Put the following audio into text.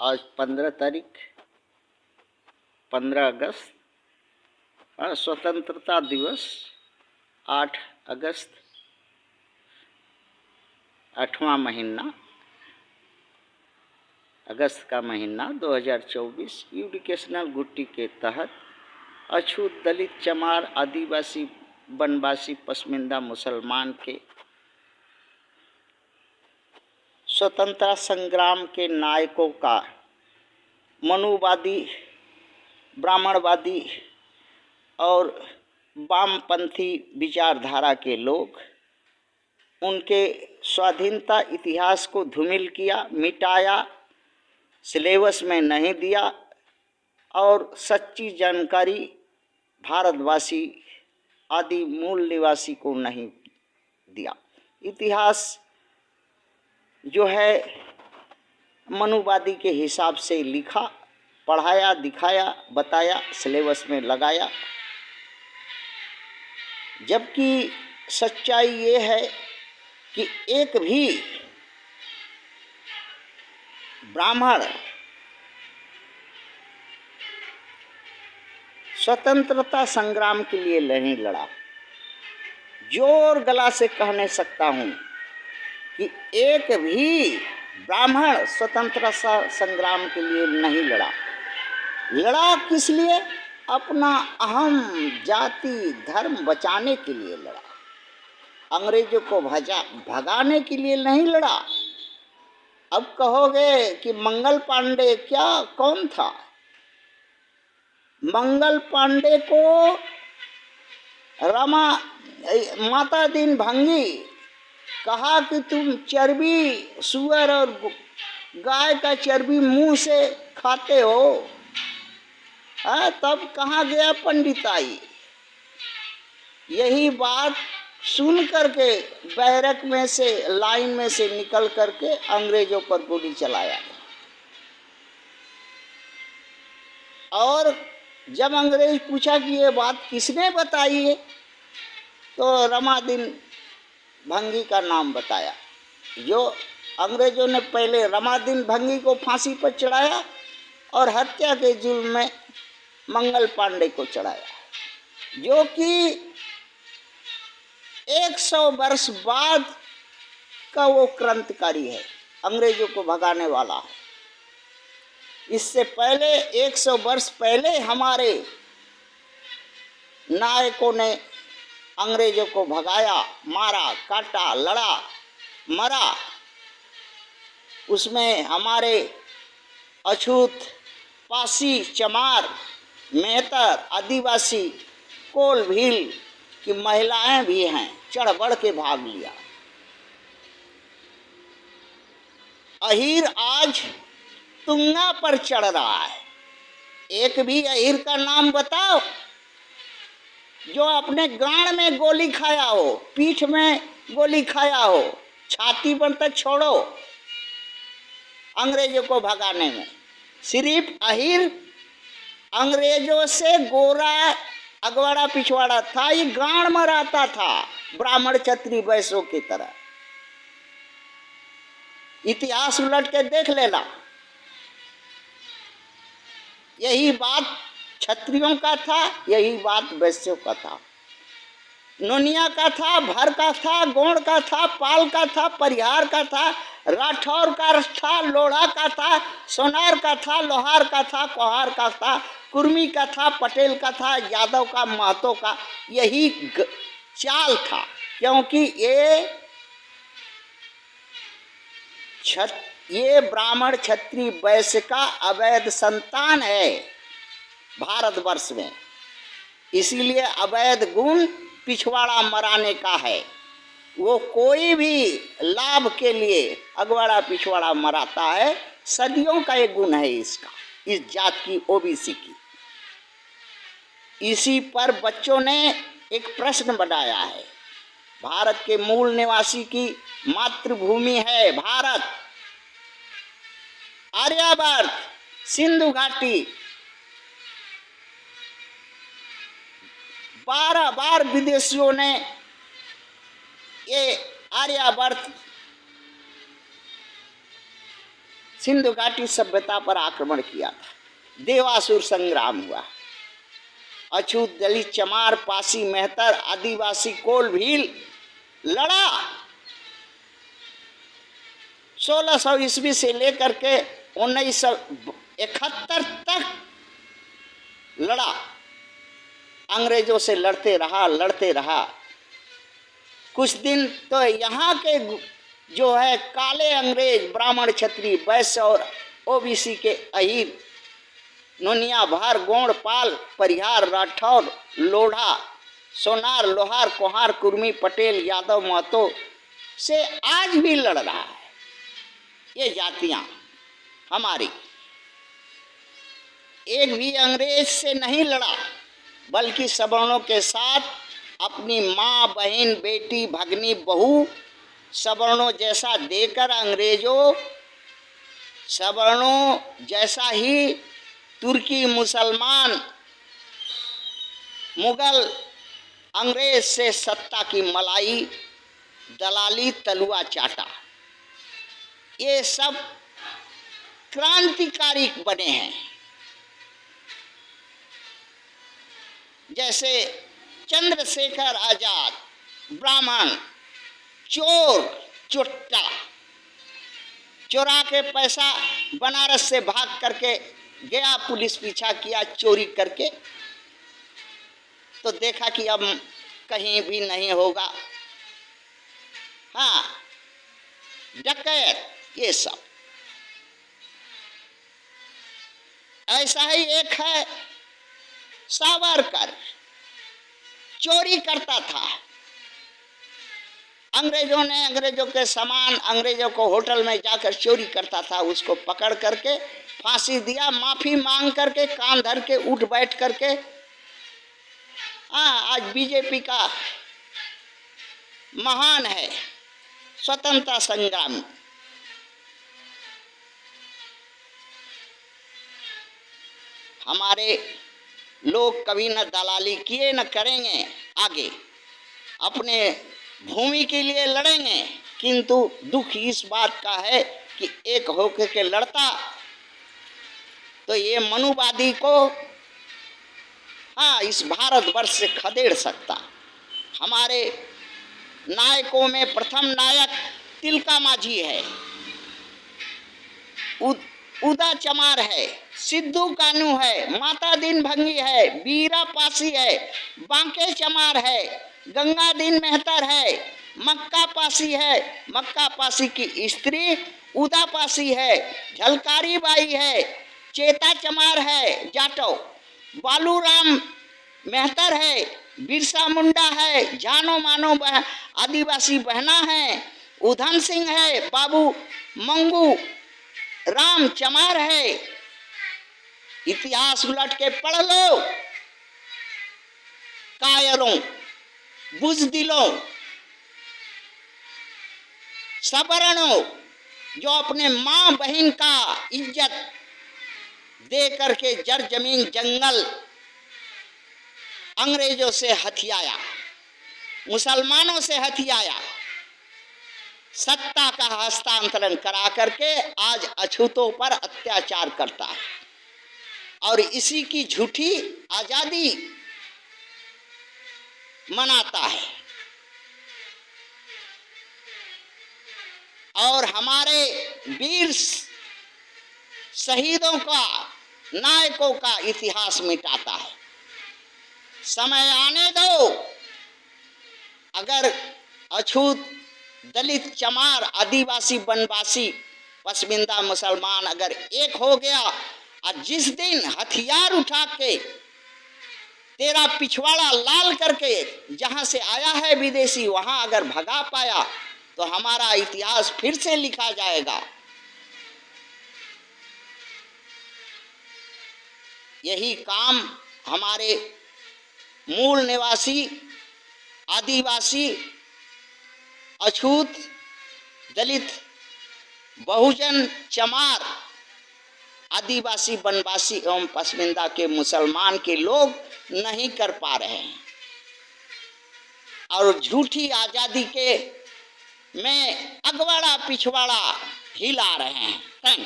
आज 15 तारीख 15 अगस्त स्वतंत्रता दिवस 8 अगस्त 8वां महीना अगस्त का महीना 2024 एजुकेशनल गुट्टी के तहत अछूत दलित चमार आदिवासी वनवासी पसमिंदा मुसलमान के स्वतंत्रता संग्राम के नायकों का मनुवादी ब्राह्मणवादी और वामपंथी विचारधारा के लोग उनके स्वाधीनता इतिहास को धूमिल किया, मिटाया, सिलेबस में नहीं दिया और सच्ची जानकारी भारतवासी आदि मूल निवासी को नहीं दिया। इतिहास जो है मनुवादी के हिसाब से लिखा, पढ़ाया, दिखाया, बताया, सिलेबस में लगाया, जबकि सच्चाई ये है कि एक भी ब्राह्मण स्वतंत्रता संग्राम के लिए नहीं लड़ा। जोर गला से कह नहीं सकता हूँ कि एक भी ब्राह्मण स्वतंत्रता संग्राम के लिए नहीं लड़ा। लड़ा किस लिए? अपना अहम जाति धर्म बचाने के लिए लड़ा। अंग्रेजों को भगाने के लिए नहीं लड़ा। अब कहोगे कि मंगल पांडे कौन था? मंगल पांडे को माता दीन भंगी कहा कि तुम चर्बी, सुअर और गाय का चर्बी मुंह से खाते हो। तब कहाँ गया पंडिताई? यही बात सुन करके बैरक में से, लाइन में से निकल करके अंग्रेजों पर गोली चलाया। और जब अंग्रेज पूछा कि ये बात किसने बताई है, तो रमादीन भंगी का नाम बताया। जो अंग्रेजों ने पहले रमादीन भंगी को फांसी पर चढ़ाया और हत्या के जुल्म में मंगल पांडे को चढ़ाया, जो कि 100 वर्ष बाद का वो क्रांतिकारी है, अंग्रेजों को भगाने वाला है। इससे पहले 100 वर्ष पहले हमारे नायकों ने अंग्रेजों को भगाया, मारा, काटा, लड़ा, मरा। उसमें हमारे अछूत, पासी, चमार, मेहतर, आदिवासी, कोल, भील की महिलाएं भी हैं, चढ़ बढ़ के भाग लिया। अहीर आज तुंगा पर चढ़ रहा है। एक भी अहीर का नाम बताओ जो अपने गांड में गोली खाया हो, पीठ में गोली खाया हो, छाती पर तक छोड़ो अंग्रेजों को भगाने में। सिर्फ अहीर अंग्रेजों से गोरा अगवाड़ा पिछवाड़ा था, ये गांड मराता था ब्राह्मण क्षत्रिय वैश्यों की तरह। इतिहास उलट के देख लेना। यही बात क्षत्रियों का था, यही बात वैश्यों का था, नोनिया का था, भर का था, गोंड का था, पाल का था, परिहार का था, राठौर का था, लोढ़ा का था, सोनार का था, लोहार का था, कोहार का था, कुर्मी का था, पटेल का था, यादव का, महतो का। यही चाल था, क्योंकि ये ब्राह्मण क्षत्रिय वैश्य का अवैध संतान है भारतवर्ष में। इसीलिए अवैध गुण पिछवाड़ा मराने का है। वो कोई भी लाभ के लिए अगवाड़ा पिछवाड़ा मराता है। सदियों का एक गुण है इसका, इस जात की, ओबीसी की। इसी पर बच्चों ने एक प्रश्न बनाया है। भारत के मूल निवासी की मातृभूमि है भारत, आर्यावर्त, सिंधु घाटी। 12 बार विदेशियों ने ये आर्यावर्त सिंधु घाटी सभ्यता पर आक्रमण किया था, देवासुर संग्राम हुआ, अछूत, दलित, चमार, पासी, मेहतर, आदिवासी, कोल, भील लड़ा। 1600 ईस्वी से लेकर के 1971 तक लड़ा, अंग्रेजों से लड़ते रहा। कुछ दिन तो यहाँ के जो है काले अंग्रेज, ब्राह्मण, क्षत्रिय, वैश्य और ओबीसी के अहीर, नोनिया, भार, गोंड, पाल, परिहार, राठौर, लोढ़ा, सोनार, लोहार, कोहार, कुर्मी, पटेल, यादव, महतो से आज भी लड़ रहा है। ये जातियां हमारी एक भी अंग्रेज से नहीं लड़ा, बल्कि सवर्णों के साथ अपनी माँ, बहन, बेटी, भगनी, बहू सवर्णों जैसा देकर अंग्रेजों सवर्णों जैसा ही तुर्की, मुसलमान, मुगल अंग्रेज से सत्ता की मलाई, दलाली, तलुआ चाटा। ये सब क्रांतिकारी बने हैं। जैसे चंद्रशेखर आजाद, ब्राह्मण, चोर, चोट्टा, चोरा के पैसा बनारस से भाग करके गया, पुलिस पीछा किया चोरी करके, तो देखा कि अब कहीं भी नहीं होगा। हाँ, डकैत, ये सब। ऐसा ही एक है सावरकर, चोरी करता था। अंग्रेजों के सामान, अंग्रेजों को होटल में जाकर चोरी करता था, उसको पकड़ करके फांसी दिया, माफी मांग करके, कान धर के उठ बैठ करके। हाँ, आज बीजेपी का महान है, स्वतंत्रता संग्राम। हमारे लोग कभी न दलाली किए न करेंगे, आगे अपने भूमि के लिए लड़ेंगे। किंतु दुख इस बात का है कि एक होकर के लड़ता तो ये मनुवादी को, हाँ, इस भारतवर्ष से खदेड़ सकता। हमारे नायकों में प्रथम नायक तिलका माझी है, उदा चमार है, सिद्धू कानू है, माता दिन भंगी है, बीरा पासी है, बांके चमार है, गंगा दिन मेहतर है, मक्का पासी है, मक्का पासी की स्त्री उदा पासी है, झलकारी बाई है, चेता चमार है, जाटो, बालूराम मेहतर है, बिरसा मुंडा है, जानो मानो आदिवासी बहना है, उधम सिंह है, बाबू मंगू राम चमार है। इतिहास उलट के पढ़ लो। कायरों, बुजदिलों, सवर्णों जो अपने माँ बहन का इज्जत दे करके जर जमीन जंगल अंग्रेजों से हथियाया, मुसलमानों से हथियाया, सत्ता का हस्तांतरण करा करके आज अछूतों पर अत्याचार करता है और इसी की झूठी आजादी मनाता है। और हमारे वीर शहीदों का, नायकों का इतिहास मिटाता है। समय आने दो, अगर अछूत, दलित, चमार, आदिवासी, वनवासी, पसमिंदा, मुसलमान अगर एक हो गया और जिस दिन हथियार उठा के तेरा पिछवाड़ा लाल करके जहां से आया है विदेशी वहां अगर भगा पाया तो हमारा इतिहास फिर से लिखा जाएगा। यही काम हमारे मूल निवासी, आदिवासी, अछूत, दलित, बहुजन, चमार, आदिवासी, वनवासी एवं पसमिंदा के मुसलमान के लोग नहीं कर पा रहे हैं और झूठी आजादी के में अगवाड़ा पिछवाड़ा हिला रहे हैं। थैंक्स।